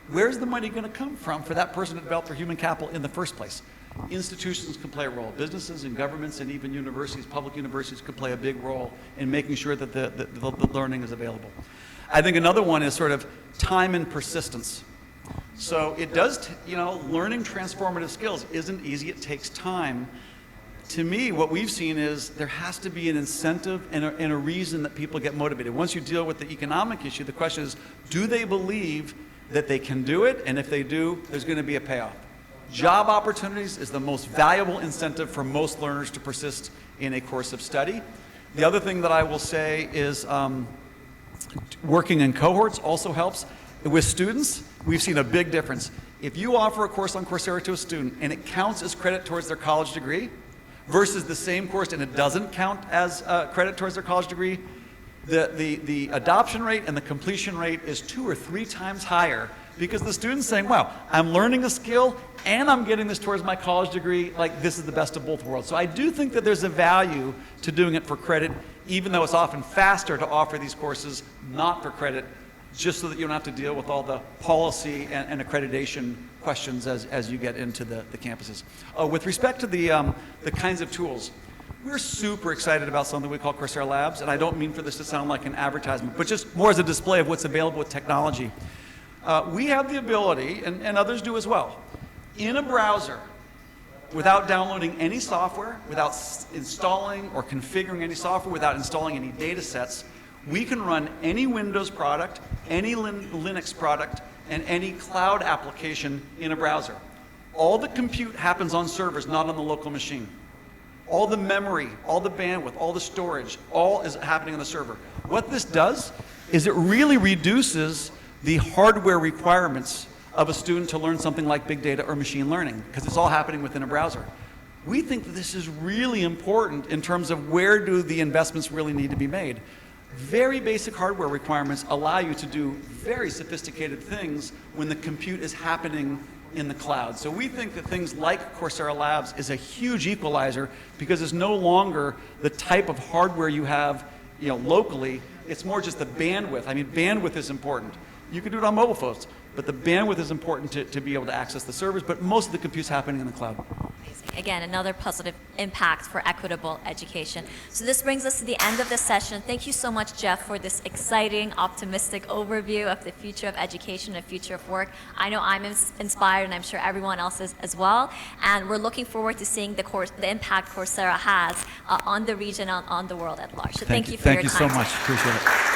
where's the money going to come from for that person to develop their human capital in the first place? Institutions can play a role. Businesses and governments and even universities, public universities, could play a big role in making sure that the learning is available. I think another one is sort of time and persistence. So it does, learning transformative skills isn't easy. It takes time. To me, what we've seen is there has to be an incentive and a reason that people get motivated. Once you deal with the economic issue, the question is, do they believe that they can do it? And if they do, there's going to be a payoff. Job opportunities is the most valuable incentive for most learners to persist in a course of study. The other thing that I will say is working in cohorts also helps. With students, we've seen a big difference. If you offer a course on Coursera to a student and it counts as credit towards their college degree, versus the same course and it doesn't count as credit towards their college degree, the adoption rate and the completion rate is 2 or 3 times higher because the student's saying, wow, I'm learning a skill and I'm getting this towards my college degree, like this is the best of both worlds. So I do think that there's a value to doing it for credit, even though it's often faster to offer these courses not for credit, just so that you don't have to deal with all the policy and accreditation questions as you get into the campuses. With respect to the kinds of tools, we're super excited about something we call Coursera Labs, and I don't mean for this to sound like an advertisement, but just more as a display of what's available with technology. We have the ability, and others do as well, in a browser, without downloading any software, without installing or configuring any software, without installing any data sets, we can run any Windows product, any Linux product, and any cloud application in a browser. All the compute happens on servers, not on the local machine. All the memory, all the bandwidth, all the storage, all is happening on the server. What this does is it really reduces the hardware requirements of a student to learn something like big data or machine learning, because it's all happening within a browser. We think that this is really important in terms of where do the investments really need to be made. Very basic hardware requirements allow you to do very sophisticated things when the compute is happening in the cloud. So we think that things like Coursera Labs is a huge equalizer, because it's no longer the type of hardware you have, locally. It's more just the bandwidth. I mean, bandwidth is important. You can do it on mobile phones, but the bandwidth is important to be able to access the servers, but most of the compute's happening in the cloud. Amazing. Again, another positive impact for equitable education. So this brings us to the end of the session. Thank you so much, Jeff, for this exciting, optimistic overview of the future of education and future of work. I know I'm inspired, and I'm sure everyone else is as well. And we're looking forward to seeing the impact Coursera has on the region, on the world at large. So thank you for your time. Thank you so much. Appreciate it.